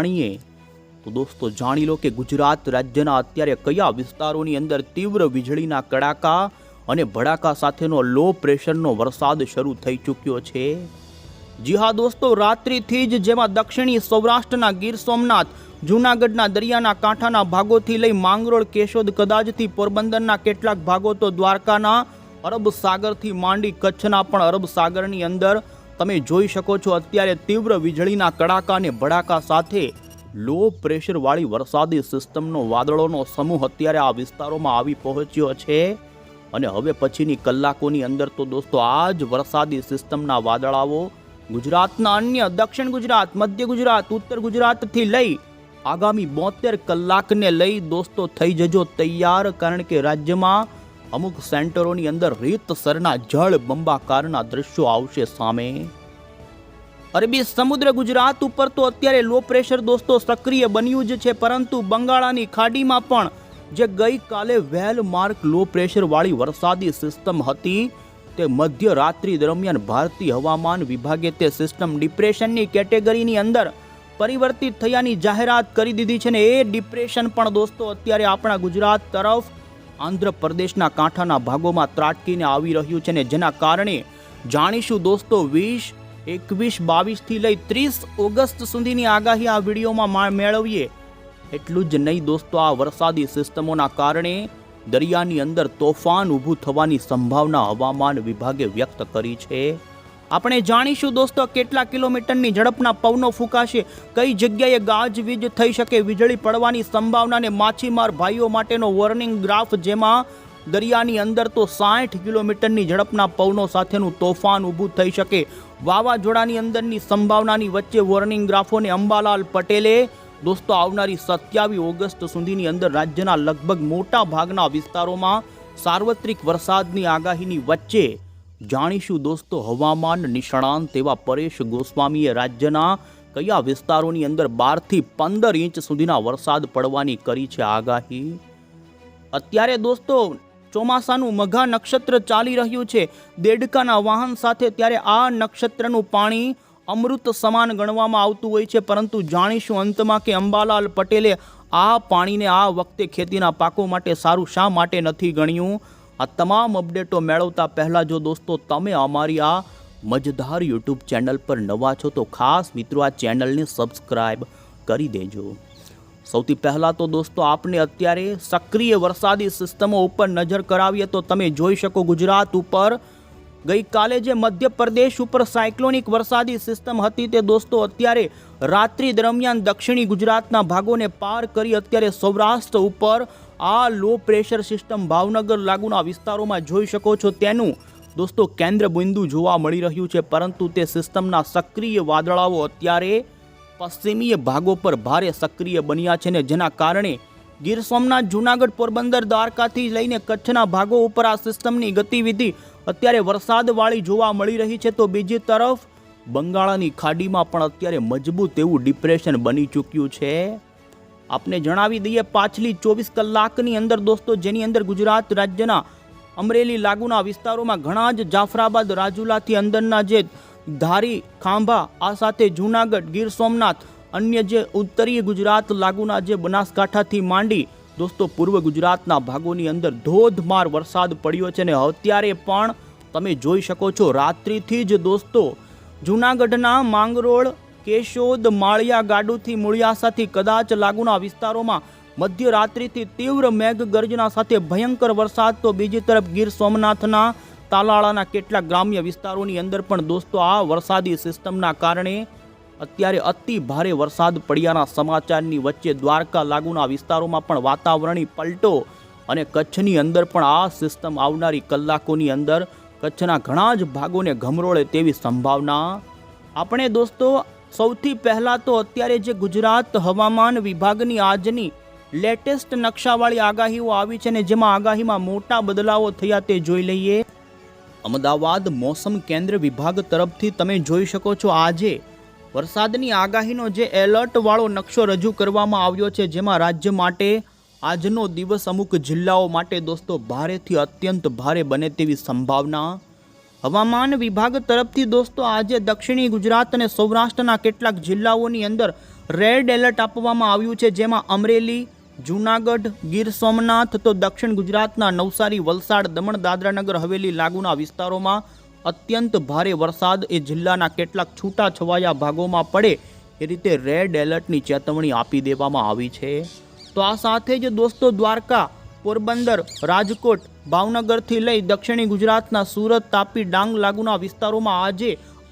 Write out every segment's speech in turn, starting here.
જાણીએ તો દોસ્તો જાણી લો કે ગુજરાત રાજ્યના અત્યારે કયા વિસ્તારોની અંદર તીવ્ર વીજળીના કડાકા અને ભડાકા સાથેનો લો પ્રેશરનો વરસાદ શરૂ થઈ ચૂક્યો છે। જી હા દોસ્તો, રાત્રિથી જ જેમાં દક્ષિણી સૌરાષ્ટ્રના ગીર સોમનાથ, જૂનાગઢના દરિયાના કાંઠાના ભાગોથી લઈ માંગરોળ, કેશોદ, કદાચથી પોરબંદરના કેટલાક ભાગો તો દ્વારકાના અરબ સાગરથી માંડી કચ્છના પણ અરબ સાગરની અંદર તમે જોઈ શકો છો અત્યારે તીવ્ર વીજળીના કડાકા અને ભડાકા સાથે લો પ્રેશરવાળી વરસાદી સિસ્ટમનો વાદળોનો સમૂહ અત્યારે આ વિસ્તારોમાં આવી પહોંચ્યો છે અને હવે પછીની કલાકોની અંદર તો દોસ્તો આ જ વરસાદી સિસ્ટમના વાદળાઓ ગુજરાતના અન્ય દક્ષિણ ગુજરાત, મધ્ય ગુજરાત, ઉત્તર ગુજરાતથી લઈ આગામી 72 કલાકને લઈ દોસ્તો થઈ જજો તૈયાર, કારણ કે રાજ્યમાં અમુક સેન્ટરોની અંદર રીતસરના જળ બંબાકારના દ્રશ્યો આવશે સામે। અરબી સમુદ્ર ગુજરાત ઉપર તો અત્યારે લો પ્રેશર દોસ્તો સક્રિય બન્યું જ છે, પરંતુ બંગાળાની ખાડીમાં પણ જે ગઈકાલે વેલ માર્ક લો પ્રેશર વાળી વરસાદી સિસ્ટમ હતી તે મધ્ય રાત્રિ દરમિયાન ભારતીય હવામાન વિભાગે તે સિસ્ટમ ડિપ્રેશનની કેટેગરીની અંદર પરિવર્તિત થયાની જાહેરાત કરી દીધી છે ને એ ડિપ્રેશન પણ દોસ્તો અત્યારે આપણા ગુજરાત તરફ આંધ્રપ્રદેશના કાંઠાના ભાગોમાં ત્રાટકીને આવી રહ્યું છે ને જેના કારણે જાણીશું દોસ્તો 20, 21, 22 થી લઈ 30 ઓગસ્ટ સુધીની આગાહી આ વિડીયોમાં મેળવીએ। એટલું જ નહીં દોસ્તો, આ વરસાદી સિસ્ટમોના કારણે દરિયાની અંદર તોફાન ઊભું થવાની સંભાવના હવામાન વિભાગે વ્યક્ત કરી છે। આપણે જાણીશું દોસ્તો કેટલા કિલોમીટરની ઝડપના પવનો ફૂંકાશે, કઈ જગ્યાએ ગાજવીજ થઈ શકે, વીજળી પડવાની સંભાવના અને માછીમાર ભાઈઓ માટેનો વોર્નિંગ ગ્રાફ, જેમાં દરિયાની અંદર તો 60 કિલોમીટરની ઝડપના પવનો સાથેનું તોફાન ઊભું થઈ શકે, વાવાઝોડાની અંદરની સંભાવનાની વચ્ચે વોર્નિંગ ગ્રાફોને અંબાલાલ પટેલે દોસ્તો આવનારી 27 ઓગસ્ટ સુધીની અંદર રાજ્યના લગભગ મોટા ભાગના વિસ્તારોમાં સાર્વત્રિક વરસાદની આગાહીની વચ્ચે જાણીશું દોસ્તો હવામાન નિષ્ણાંત એવા પરેશ ગોસ્વામીએ રાજ્યના કયા વિસ્તારોની અંદર 12 થી 15 ઇંચ સુધીના વરસાદ પડવાની કરી છે આગાહી। અત્યારે દોસ્તો ચોમાસાનું મઘા નક્ષત્ર ચાલી રહ્યું છે દેડકાના વાહન સાથે, ત્યારે આ નક્ષત્રનું પાણી અમૃત સમાન ગણવામાં આવતું હોય છે, પરંતુ જાણીશું અંતમાં કે અંબાલાલ પટેલે આ પાણીને આ વખતે ખેતીના પાકો માટે સારું શા માટે નથી ગણ્યું। આ તમામ અપડેટો મેળવતા પહેલાં જો દોસ્તો તમે અમારી આ મજેદાર યુટ્યુબ ચેનલ પર નવા છો તો ખાસ મિત્રો આ ચેનલને સબસ્ક્રાઈબ કરી દેજો। સૌથી પહેલાં તો દોસ્તો આપને અત્યારે સક્રિય વરસાદી સિસ્ટમો ઉપર નજર કરાવીએ તો તમે જોઈ શકો ગુજરાત ઉપર ગઈકાલે જે મધ્યપ્રદેશ ઉપર સાયક્લોનિક વરસાદી સિસ્ટમ હતી તે દોસ્તો અત્યારે રાત્રિ દરમિયાન દક્ષિણી ગુજરાતના ભાગોને પાર કરી અત્યારે સૌરાષ્ટ્ર ઉપર આ લો પ્રેશર સિસ્ટમ ભાવનગર લાગુના વિસ્તારોમાં જોઈ શકો છો તેનું દોસ્તો કેન્દ્ર બિંદુ જોવા મળી રહ્યું છે, પરંતુ તે સિસ્ટમના સક્રિય વાદળાઓ અત્યારે પશ્ચિમીય ભાગો પર ભારે સક્રિય બન્યા છે ને જેના કારણે ગીર સોમનાથ, જૂનાગઢ, પોરબંદર, દ્વારકાથી લઈને કચ્છના ભાગો ઉપર આ સિસ્ટમની ગતિવિધિ અત્યારે વરસાદવાળી જોવા મળી રહી છે, તો બીજી તરફ બંગાળાની ખાડીમાં પણ અત્યારે મજબૂત એવું ડિપ્રેશન બની ચૂક્યું છે। આપને જણાવી દઈએ પાછલી 24 કલાકની અંદર દોસ્તો જેની અંદર ગુજરાત રાજ્યના અમરેલી લાગુના વિસ્તારોમાં ઘણા જ જાફરાબાદ, રાજુલાથી અંદરના જે ધારી, ખાંભા, આ સાથે જૂનાગઢ, ગીર સોમનાથ, અન્ય જે ઉત્તરીય ગુજરાત લાગુના જે બનાસકાંઠાથી માંડી દોસ્તો પૂર્વ ગુજરાતના ભાગોની અંદર ધોધમાર વરસાદ પડ્યો છે ને અત્યારે પણ તમે જોઈ શકો છો રાત્રિથી જ દોસ્તો જૂનાગઢના માંગરોળ, કેશોદ, માળિયા, ગાડુથી, મૂળિયાસાથી કદાચ લાગુના વિસ્તારોમાં મધ્યરાત્રિથી તીવ્ર મેઘગર્જના સાથે ભયંકર વરસાદ, તો બીજી તરફ ગીર સોમનાથના તાલાળાના કેટલાક ગ્રામ્ય વિસ્તારોની અંદર પણ દોસ્તો આ વરસાદી સિસ્ટમના કારણે અત્યારે અતિ ભારે વરસાદ પડ્યાના સમાચારની વચ્ચે દ્વારકા લાગુના વિસ્તારોમાં પણ વાતાવરણી પલટો અને કચ્છની અંદર પણ આ સિસ્ટમ આવનારી કલાકોની અંદર કચ્છના ઘણા જ ભાગોને ગમરોળે તેવી સંભાવના। આપણે દોસ્તો સૌથી પહેલાં તો અત્યારે જે ગુજરાત હવામાન વિભાગની આજની લેટેસ્ટ નકશાવાળી આગાહીઓ આવી છે ને જેમાં આગાહીમાં મોટા બદલાવો થયા તે જોઈ લઈએ। અમદાવાદ મોસમ કેન્દ્ર વિભાગ તરફથી તમે જોઈ શકો છો આજે વરસાદની આગાહીનો જે એલર્ટ વાળો નકશો રજૂ કરવામાં આવ્યો છે, જેમાં રાજ્ય માટે આજનો દિવસ અમુક જિલ્લાઓ માટે દોસ્તો ભારેથી અત્યંત ભારે બને તેવી સંભાવના। હવામાન વિભાગ તરફથી દોસ્તો આજે દક્ષિણી ગુજરાત અને સૌરાષ્ટ્રના કેટલાક જિલ્લાઓની અંદર રેડ એલર્ટ આપવામાં આવ્યું છે, જેમાં અમરેલી, જૂનાગઢ, ગીર સોમનાથ તો દક્ષિણ ગુજરાતના નવસારી, વલસાડ, દમણ, દાદરાનગર હવેલી લાગુના વિસ્તારોમાં અત્યંત ભારે વરસાદ એ જિલ્લાના કેટલાક છૂટાછવાયા ભાગોમાં પડે એ રીતે રેડ એલર્ટની ચેતવણી આપી દેવામાં આવી છે. તો આ સાથે જ દોસ્તો દ્વારકા, પોરબંદર, રાજકોટ, ભાવનગરથી લઈ દક્ષિણી ગુજરાતના સુરત, તાપી, ડાંગ લાગુના વિસ્તારોમાં આજે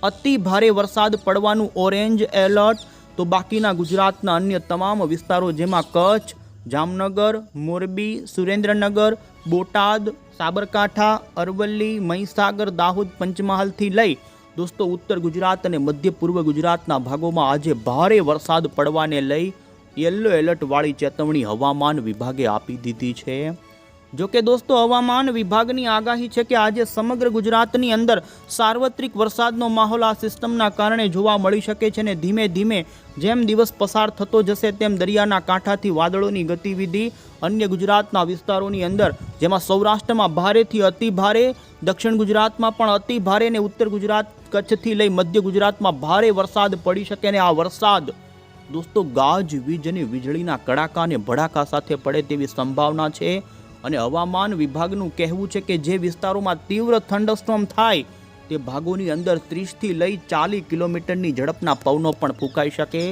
અતિ ભારે વરસાદ પડવાનું ઓરેન્જ એલર્ટ. તો બાકીના ગુજરાતના અન્ય તમામ વિસ્તારો જેમાં કચ્છ, જામનગર, મોરબી, સુરેન્દ્રનગર, બોટાદ, સાબરકાંઠા, અરવલ્લી, મહીસાગર, દાહોદ, પંચમહાલથી લઈ દોસ્તો ઉત્તર ગુજરાત અને મધ્ય પૂર્વ ગુજરાતના ભાગોમાં આજે ભારે વરસાદ પડવાને લઈ યલો એલર્ટ વાળી ચેતવણી હવામાન વિભાગે આપી દીધી છે. જો કે દોસ્તો હવામાન વિભાગની આગાહી છે કે આજે સમગ્ર ગુજરાતની અંદર સાર્વત્રિક વરસાદનો માહોલ આ સિસ્ટમના કારણે જોવા મળી શકે છે અને ધીમે ધીમે જેમ દિવસ પસાર થતો જશે તેમ દરિયાના કાંઠાથી વાદળોની ગતિવિધિ અન્ય ગુજરાતના વિસ્તારોની અંદર જેમાં સૌરાષ્ટ્રમાં ભારેથી અતિ ભારે, દક્ષિણ ગુજરાતમાં પણ અતિ ભારે અને ઉત્તર ગુજરાત કચ્છથી લઈ મધ્ય ગુજરાતમાં ભારે વરસાદ પડી શકે અને આ વરસાદ દોસ્તો ગાજ, વીજ અને વીજળીના કડાકા અને ભડાકા સાથે પડે તેવી સંભાવના છે. અને હવામાન વિભાગનું કહેવું છે કે જે વિસ્તારોમાં તીવ્ર થંડરસ્ટોર્મ થાય તે ભાગોની અંદર 30થી લઈ 40 કિલોમીટરની ઝડપના પવનો પણ ફૂંકાઈ શકે.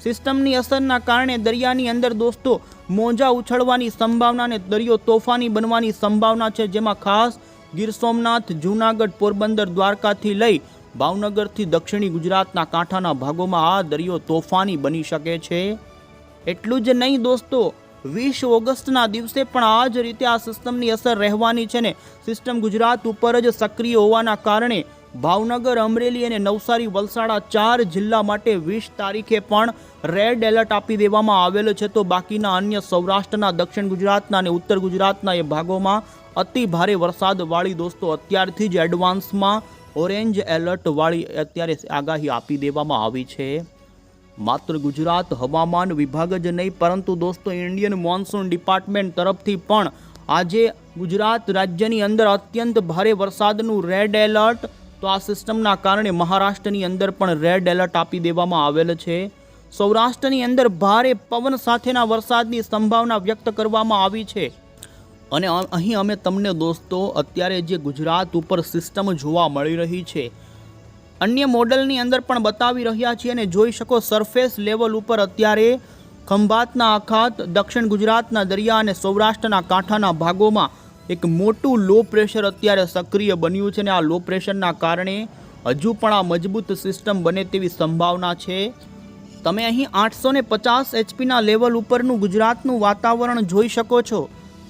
સિસ્ટમની અસરના કારણે દરિયાની અંદર દોસ્તો મોજા ઉછળવાની સંભાવના અને દરિયો તોફાની બનવાની સંભાવના છે, જેમાં ખાસ ગીર સોમનાથ, જૂનાગઢ, પોરબંદર, દ્વારકાથી લઈ ભાવનગરથી દક્ષિણી ગુજરાતના કાંઠાના ભાગોમાં આ દરિયો તોફાની બની શકે છે. એટલું જ નહીં દોસ્તો, 20 ઓગસ્ટના દિવસે પણ આ જ રીતે આ સિસ્ટમની અસર રહેવાની છે ને સિસ્ટમ ગુજરાત ઉપર જ સક્રિય હોવાના કારણે ભાવનગર, અમરેલી અને નવસારી, વલસાડ 4 જિલ્લા માટે 20 તારીખે પણ રેડ એલર્ટ આપી દેવામાં આવેલો છે. તો બાકીના અન્ય સૌરાષ્ટ્રના, દક્ષિણ ગુજરાતના અને ઉત્તર ગુજરાતના એ ભાગોમાં અતિ ભારે વરસાદવાળી દોસ્તો અત્યારથી જ એડવાન્સમાં ઓરેન્જ એલર્ટ વાળી અત્યારે આગાહી આપી દેવામાં આવી છે. માત્ર ગુજરાત હવામાન વિભાગ જ નહીં પરંતુ દોસ્તો ઇન્ડિયન મોન્સૂન ડિપાર્ટમેન્ટ તરફથી પણ આજે ગુજરાત રાજ્યની અંદર અત્યંત ભારે વરસાદનું રેડ એલર્ટ, તો આ સિસ્ટમના કારણે મહારાષ્ટ્રની અંદર પણ રેડ એલર્ટ આપી દેવામાં આવેલ છે. સૌરાષ્ટ્રની અંદર ભારે પવન સાથેના વરસાદની સંભાવના વ્યક્ત કરવામાં આવી છે. અને અહીં અમે તમને દોસ્તો અત્યારે જે ગુજરાત ઉપર સિસ્ટમ જોવા મળી રહી છે અન્ય મોડલની અંદર પણ બતાવી રહ્યા છીએ અને જોઈ શકો સરફેસ લેવલ ઉપર અત્યારે ખંભાતના અખાત, દક્ષિણ ગુજરાતના દરિયા અને સૌરાષ્ટ્રના કાંઠાના ભાગોમાં એક મોટું લો પ્રેશર અત્યારે સક્રિય બન્યું છે અને આ લો પ્રેશરના કારણે હજુ પણ આ મજબૂત સિસ્ટમ બને તેવી સંભાવના છે. તમે અહીં 850 એચપીના લેવલ ઉપરનું ગુજરાતનું વાતાવરણ જોઈ શકો છો.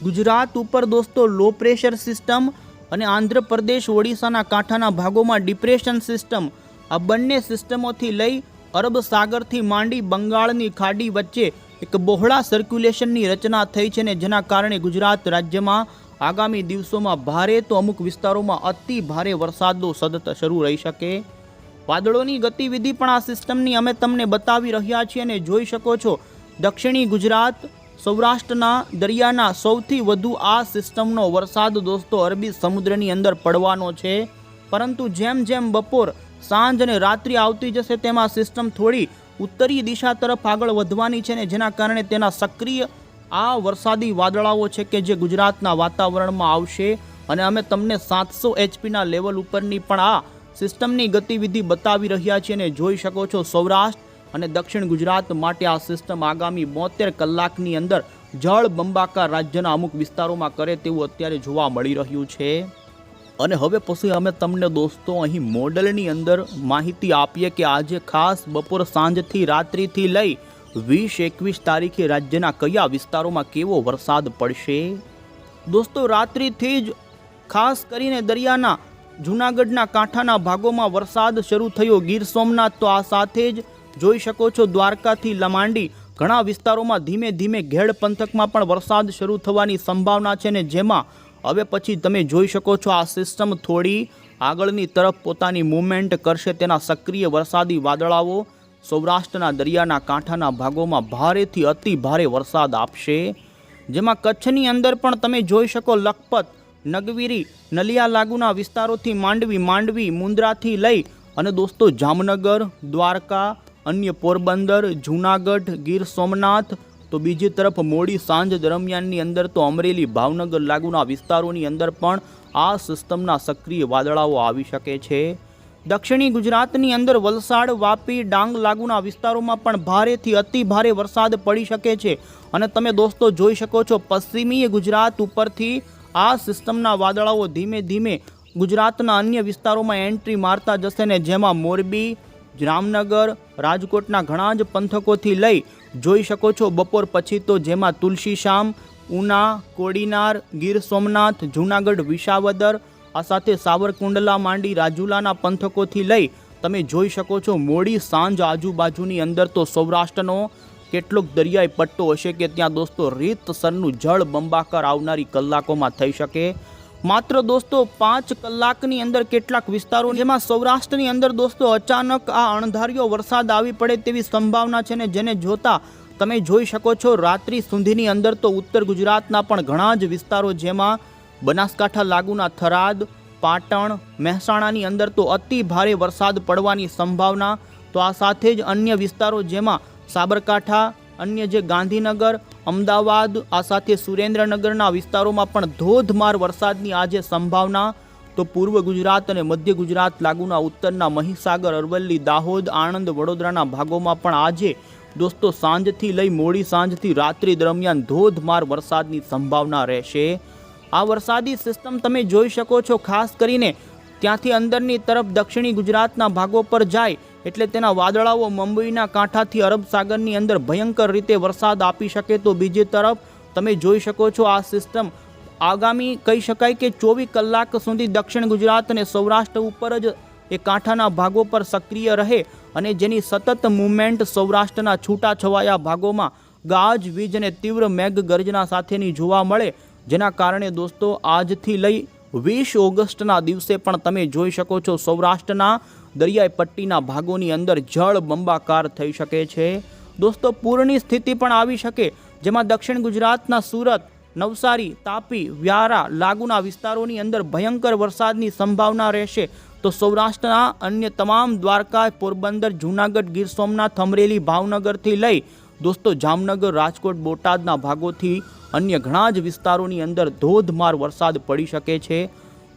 ગુજરાત ઉપર દોસ્તો લો પ્રેશર સિસ્ટમ અને આંધ્રપ્રદેશ, ઓડિશાના કાંઠાના ભાગોમાં ડિપ્રેશન સિસ્ટમ, આ બંને સિસ્ટમોથી લઈ અરબ સાગરથી માંડી બંગાળની ખાડી વચ્ચે એક બહોળા સર્ક્યુલેશનની રચના થઈ છે ને જેના કારણે ગુજરાત રાજ્યમાં આગામી દિવસોમાં ભારે તો અમુક વિસ્તારોમાં અતિ ભારે વરસાદનો સતત શરૂ રહી શકે. વાદળોની ગતિવિધિ પણ આ સિસ્ટમની અમે તમને બતાવી રહ્યા છીએ અને જોઈ શકો છો દક્ષિણી ગુજરાત, સૌરાષ્ટ્રના દરિયાના સૌથી વધુ આ સિસ્ટમનો વરસાદ દોસ્તો અરબી સમુદ્રની અંદર પડવાનો છે. પરંતુ જેમ જેમ બપોર, સાંજ અને રાત્રિ આવતી જશે તેમાં સિસ્ટમ થોડી ઉત્તરી દિશા તરફ આગળ વધવાની છે ને જેના કારણે તેના સક્રિય આ વરસાદી વાદળાઓ છે કે જે ગુજરાતના વાતાવરણમાં આવશે અને અમે તમને 700 એચપીના લેવલ ઉપરની પણ આ સિસ્ટમની ગતિવિધિ બતાવી રહ્યા છીએ અને જોઈ શકો છો સૌરાષ્ટ્ર અને દક્ષિણ ગુજરાત માટે આ સિસ્ટમ આગામી 72 કલાકની અંદર જળ બંબાકાર રાજ્યના અમુક વિસ્તારોમાં કરે તેવું અત્યારે જોવા મળી રહ્યું છે. અને હવે પછી અમે તમને દોસ્તો અહીં મોડલની અંદર માહિતી આપીએ કે આજે ખાસ બપોર, સાંજથી રાત્રિથી લઈ 20-21 તારીખે રાજ્યના કયા વિસ્તારોમાં કેવો વરસાદ પડશે. દોસ્તો રાત્રિથી જ ખાસ કરીને દરિયાના જૂનાગઢના કાંઠાના ભાગોમાં વરસાદ શરૂ થયો. ગીર સોમનાથ તો આ સાથે જ જોઈ શકો છો દ્વારકાથી લમાંડી ઘણા વિસ્તારોમાં ધીમે ધીમે ઘેડ પંથકમાં પણ વરસાદ શરૂ થવાની સંભાવના છે ને જેમાં હવે પછી તમે જોઈ શકો છો આ સિસ્ટમ થોડી આગળની તરફ પોતાની મૂવમેન્ટ કરશે. તેના સક્રિય વરસાદી વાદળાઓ સૌરાષ્ટ્રના દરિયાના કાંઠાના ભાગોમાં ભારેથી અતિ ભારે વરસાદ આપશે. જેમાં કચ્છની અંદર પણ તમે જોઈ શકો લખપત, નગવીરી, નલિયા લાગુના વિસ્તારોથી માંડવી, મુંદ્રાથી લઈ અને દોસ્તો જામનગર, દ્વારકા અન્ય પોરબંદર, જૂનાગઢ, ગીર સોમનાથ, તો બીજી તરફ મોડી સાંજ દરમિયાનની અંદર તો અમરેલી, ભાવનગર લાગુના વિસ્તારોની અંદર પણ આ સિસ્ટમના સક્રિય વાદળાઓ આવી શકે છે. દક્ષિણી ગુજરાતની અંદર વલસાડ, વાપી, ડાંગ લાગુના વિસ્તારોમાં પણ ભારેથી અતિ ભારે વરસાદ પડી શકે છે. અને તમે દોસ્તો જોઈ શકો છો પશ્ચિમી ગુજરાત ઉપરથી આ સિસ્ટમના વાદળાઓ ધીમે ધીમે ગુજરાતના અન્ય વિસ્તારોમાં એન્ટ્રી મારતા જશે ને જેમાં મોરબી, જામનગર, રાજકોટના ઘણા જ પંથકોથી લઈ જોઈ શકો છો બપોર પછી તો જેમાં તુલસીશામ, ઉના, કોડીનાર, ગીર સોમનાથ, જૂનાગઢ, વિસાવદર, આ સાથે સાવરકુંડલા માંડી રાજુલાના પંથકોથી લઈ તમે જોઈ શકો છો મોડી સાંજ આજુબાજુની અંદર તો સૌરાષ્ટ્રનો કેટલોક દરિયાઈ પટ્ટો હશે કે ત્યાં દોસ્તો રીતસરનું જળ બંબાકાર આવનારી કલાકોમાં થઈ શકે. માત્ર દોસ્તો 5 કલાકની અંદર કેટલાક વિસ્તારો જેમાં સૌરાષ્ટ્રની અંદર દોસ્તો અચાનક આ અણધાર્યો વરસાદ આવી પડે તેવી સંભાવના છે ને જેને જોતા તમે જોઈ શકો છો રાત્રિ સુધીની અંદર તો ઉત્તર ગુજરાતના પણ ઘણા જ વિસ્તારો જેમાં બનાસકાંઠા લાગુના થરાદ, પાટણ, મહેસાણાની અંદર તો અતિ ભારે વરસાદ પડવાની સંભાવના. તો આ સાથે જ અન્ય વિસ્તારો જેમાં સાબરકાંઠા, અન્ય જે ગાંધીનગર, અમદાવાદ, આ સાથે સુરેન્દ્રનગરના વિસ્તારોમાં પણ ધોધમાર વરસાદની આજે સંભાવના. તો પૂર્વ ગુજરાત અને મધ્ય ગુજરાત લાગુના ઉત્તરના મહીસાગર, અરવલ્લી, દાહોદ, આણંદ, વડોદરાના ભાગોમાં પણ આજે દોસ્તો સાંજથી લઈ મોડી સાંજથી રાત્રિ દરમિયાન ધોધમાર વરસાદની સંભાવના રહેશે. આ વરસાદી સિસ્ટમ તમે જોઈ શકો છો ખાસ કરીને ત્યાંથી અંદરની તરફ દક્ષિણી ગુજરાતના ભાગો પર જાય એટલે તેના વાદળાઓ મુંબઈના કાંઠાથી અરબ સાગરની અંદર ભયંકર રીતે વરસાદ આપી શકે. તો બીજી તરફ તમે જોઈ શકો છો આ સિસ્ટમ આગામી કહી શકાય કે 24 કલાક સુધી દક્ષિણ ગુજરાત અને સૌરાષ્ટ્ર ઉપર જ એ કાંઠાના ભાગો પર સક્રિય રહે અને જેની સતત મૂવમેન્ટ સૌરાષ્ટ્રના છૂટાછવાયા ભાગોમાં ગાજવીજ અને તીવ્ર મેઘગર્જના સાથેની જોવા મળે, જેના કારણે દોસ્તો આજથી લઈ 20 ઓગસ્ટના દિવસે પણ તમે જોઈ શકો છો સૌરાષ્ટ્રના દરિયાઈ પટ્ટીના ભાગોની અંદર જળ બંબાકાર થઈ શકે છે. દોસ્તો પૂરની સ્થિતિ પણ આવી શકે જેમાં દક્ષિણ ગુજરાતના સુરત, નવસારી, તાપી, વ્યારા લાગુના વિસ્તારોની અંદર ભયંકર વરસાદની સંભાવના રહેશે. તો સૌરાષ્ટ્રના અન્ય તમામ દ્વારકા, પોરબંદર, જૂનાગઢ, ગીર સોમનાથ, અમરેલી, ભાવનગરથી લઈ દોસ્તો જામનગર, રાજકોટ, બોટાદના ભાગોથી અન્ય ઘણા જ વિસ્તારોની અંદર ધોધમાર વરસાદ પડી શકે છે.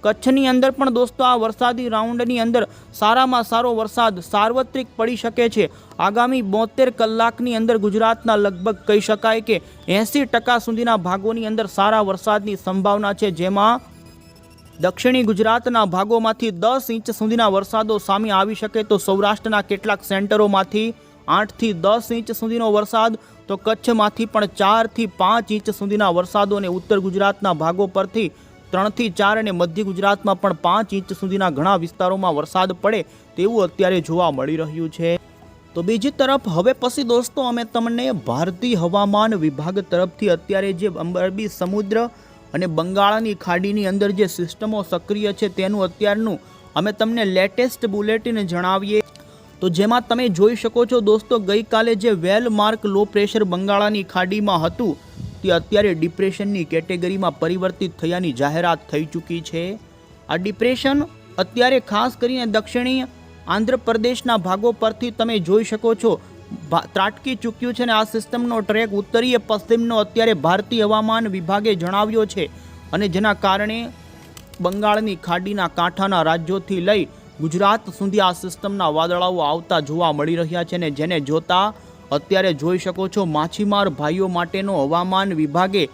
કચ્છની અંદર પણ દોસ્તો આ વરસાદી રાઉન્ડની અંદર સારામાં સારો વરસાદ સાર્વત્રિક પડી શકે છે. આગામી 72 કલાકની અંદર ગુજરાતના લગભગ કહી શકાય કે 80% સુધીના ભાગોની અંદર સારા વરસાદની સંભાવના છે, જેમાં દક્ષિણી ગુજરાતના ભાગોમાંથી 10 ઇંચ સુધીના વરસાદો સામે આવી શકે. તો સૌરાષ્ટ્રના કેટલાક સેન્ટરોમાંથી 8 થી 10 ઇંચ સુધીનો વરસાદ, તો કચ્છમાંથી પણ 4 થી 5 ઇંચ સુધીના વરસાદો અને ઉત્તર ગુજરાતના ભાગો પરથી 3 થી 4 અને મધ્ય ગુજરાતમાં પણ 5 ઇંચ સુધીના ઘણા વિસ્તારોમાં વરસાદ પડે તેવું અત્યારે જોવા મળી રહ્યું છે. તો બીજી તરફ હવે પછી દોસ્તો અમે તમને ભારતીય હવામાન વિભાગ તરફથી અત્યારે જે અરબી સમુદ્ર અને બંગાળની ખાડીની અંદર જે સિસ્ટમો સક્રિય છે તેનું અત્યારનું અમે તમને લેટેસ્ટ બુલેટિન જણાવીએ. તો જેમાં તમે જોઈ શકો છો દોસ્તો ગઈકાલે જે વેલ માર્ક લો પ્રેશર બંગાળની ખાડીમાં હતું તે અત્યારે ડિપ્રેશનની કેટેગરીમાં પરિવર્તિત થયાની જાહેરાત થઈ ચૂકી છે. આ ડિપ્રેશન અત્યારે ખાસ કરીને દક્ષિણી આંધ્રપ્રદેશના ભાગો પરથી તમે જોઈ શકો છો ત્રાટકી ચૂક્યું છે અને આ સિસ્ટમનો ટ્રેક ઉત્તરીય પશ્ચિમનો અત્યારે ભારતીય હવામાન વિભાગે જણાવ્યો છે અને જેના કારણે બંગાળની ખાડીના કાંઠાના રાજ્યોથી લઈ ગુજરાત સુધી આ સિસ્ટમના વાદળાઓ આવતા જોવા મળી રહ્યા છે અને જેને જોતા અત્યારે જોઈ શકો છો માછીમાર ભાઈઓ માટેનો હવામાન વિભાગે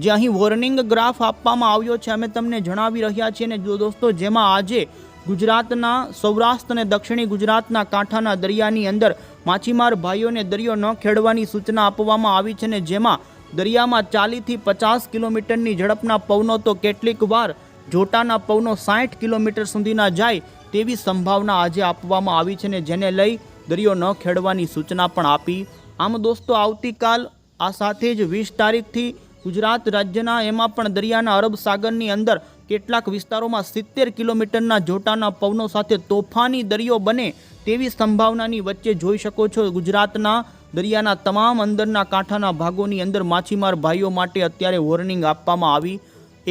જે અહીં વોર્નિંગ ગ્રાફ આપવામાં આવ્યો છે અમે તમને જણાવી રહ્યા છીએ ને જો દોસ્તો જેમાં આજે ગુજરાતના સૌરાષ્ટ્ર અને દક્ષિણી ગુજરાતના કાંઠાના દરિયાની અંદર માછીમાર ભાઈઓને દરિયો ન ખેડવાની સૂચના આપવામાં આવી છે ને જેમાં દરિયામાં 40 થી 50 કિલોમીટરની ઝડપના પવનો તો કેટલીક વાર જોટાના પવનો 60 કિલોમીટર સુધીના જાય તેવી સંભાવના આજે આપવામાં આવી છે ને જેને લઈ દરિયો ન ખેડવાની સૂચના પણ આપી. આમ દોસ્તો આવતીકાલ આ સાથે જ 20 તારીખથી ગુજરાત રાજ્યના એમાં પણ દરિયાના અરબ સાગરની અંદર કેટલાક વિસ્તારોમાં 70 કિલોમીટરના જોટાના પવનો સાથે તોફાની દરિયો બને તેવી સંભાવનાની વચ્ચે જોઈ શકો છો ગુજરાતના દરિયાના તમામ અંદરના કાંઠાના ભાગોની અંદર માછીમાર ભાઈઓ માટે અત્યારે વોર્નિંગ આપવામાં આવી.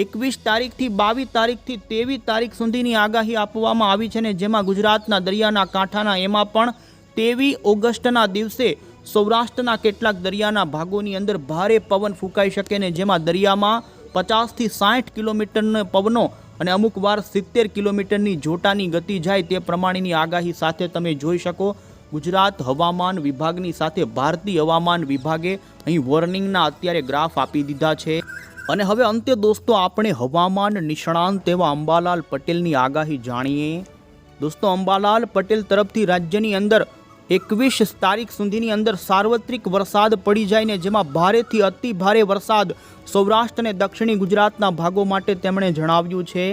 21 તારીખથી 22 તારીખથી 23 તારીખ સુધીની આગાહી આપવામાં આવી છે ને જેમાં ગુજરાતના દરિયાના કાંઠાના એમાં પણ 23 ઓગસ્ટના દિવસે સૌરાષ્ટ્રના કેટલાક દરિયાના ભાગોની અંદર ભારે પવન ફૂંકાઈ શકે ને જેમાં દરિયામાં 50 થી 60 કિલોમીટરના પવનો અને અમુક વાર 70 કિલોમીટરની જોટાની ગતિ જાય તે પ્રમાણેની આગાહી સાથે તમે જોઈ શકો. ગુજરાત હવામાન વિભાગની સાથે ભારતીય હવામાન વિભાગે અહીં વોર્નિંગના અત્યારે ગ્રાફ આપી દીધા છે. અને હવે અંતે દોસ્તો આપણે હવામાન નિષ્ણાંત એવા અંબાલાલ પટેલની આગાહી જાણીએ. દોસ્તો અંબાલાલ પટેલ તરફથી રાજ્યની અંદર 21 તારીખ સુધીની અંદર સાર્વત્રિક વરસાદ પડી જાય ને જેમાં ભારેથી અતિ ભારે વરસાદ સૌરાષ્ટ્ર અને દક્ષિણી ગુજરાતના ભાગો માટે તેમણે જણાવ્યું છે.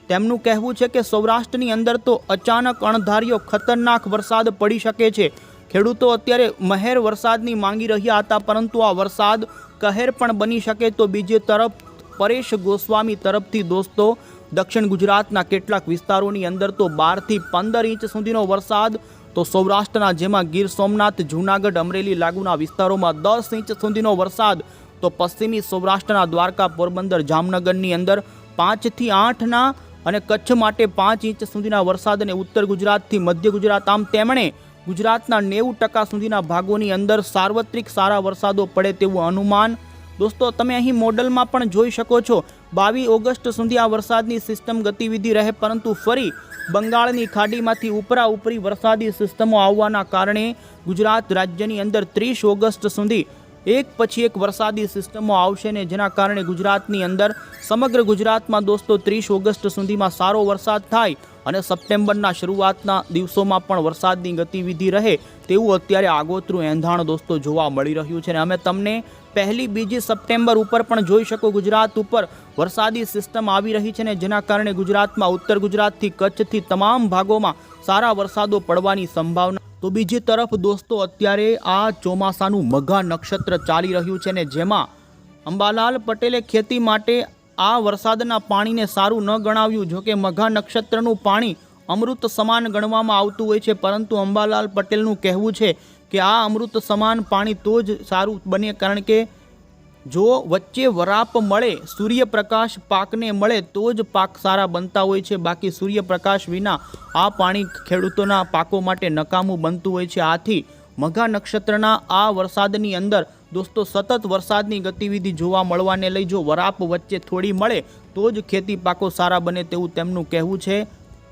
તેમનું કહેવું છે કે સૌરાષ્ટ્રની અંદર તો અચાનક અણધાર્યો ખતરનાક વરસાદ પડી શકે છે. ખેડૂતો અત્યારે મહેર વરસાદની માંગી રહ્યા હતા પરંતુ આ વરસાદ કહેર પણ બની શકે. તો બીજી તરફ પરેશ ગોસ્વામી તરફથી દોસ્તો દક્ષિણ ગુજરાતના કેટલાક વિસ્તારોની અંદર તો 12 થી 15 ઇંચ સુધીનો વરસાદ, તો સૌરાષ્ટ્રના જેમાં ગીર સોમનાથ, જૂનાગઢ, અમરેલી લાગુના વિસ્તારોમાં 10 ઇંચ સુધીનો વરસાદ, તો પશ્ચિમી સૌરાષ્ટ્રના દ્વારકા, પોરબંદર, જામનગરની અંદર 5 થી 8ના અને કચ્છ માટે 5 ઇંચ સુધીના વરસાદ અને ઉત્તર ગુજરાતથી મધ્ય ગુજરાત, આમ તેમણે ગુજરાતના 90% સુધીના ભાગોની અંદર સાર્વત્રિક સારા વરસાદો પડે તેવું અનુમાન. દોસ્તો તમે અહીં મોડલમાં પણ જોઈ શકો છો 22 ઓગસ્ટ સુધી આ વરસાદની સિસ્ટમ ગતિવિધિ રહે પરંતુ ફરી બંગાળની ખાડીમાંથી ઉપરા ઉપરી વરસાદી સિસ્ટમો આવવાના કારણે ગુજરાત રાજ્યની અંદર 30 ઓગસ્ટ સુધી એક પછી એક વરસાદી સિસ્ટમો આવશે ને જેના કારણે ગુજરાતની અંદર સમગ્ર ગુજરાતમાં દોસ્તો 30 ઓગસ્ટ સુધીમાં સારો વરસાદ થાય અને સપ્ટેમ્બરના શરૂઆતના દિવસોમાં પણ વરસાદની ગતિવિધિ રહે તેવું અત્યારે આગોતરું એંધાણ દોસ્તો જોવા મળી રહ્યું છે. અને અમે તમને 1લી 2જી સપ્ટેમ્બર ઉપર પણ જોઈ શકો ગુજરાત ઉપર વરસાદી સિસ્ટમ આવી રહી છે ને જેના કારણે ગુજરાતમાં ઉત્તર ગુજરાતથી કચ્છથી તમામ ભાગોમાં સારા વરસાદો પડવાની સંભાવના. તો બીજી તરફ દોસ્તો અત્યારે આ ચોમાસાનું મઘા નક્ષત્ર ચાલી રહ્યું છે ને જેમાં અંબાલાલ પટેલે ખેતી માટે આ વરસાદના પાણીને સારું ન ગણાવ્યું. જોકે મઘા નક્ષત્રનું પાણી અમૃત સમાન ગણવામાં આવતું હોય છે પરંતુ અંબાલાલ પટેલનું કહેવું છે કે આ અમૃત સમાન પાણી તો જ સારું બને કારણ કે જો વચ્ચે વરાપ મળે, સૂર્યપ્રકાશ પાકને મળે તો જ પાક સારા બનતા હોય છે. બાકી સૂર્યપ્રકાશ વિના આ પાણી ખેડૂતોના પાકો માટે નકામું બનતું હોય છે. આથી મઘા નક્ષત્રના આ વરસાદની અંદર દોસ્તો સતત વરસાદની ગતિવિધિ જોવા મળવાને લઈ જો વરાપ વચ્ચે થોડી મળે તો જ ખેતી પાકો સારા બને તેવું તેમનું કહેવું છે.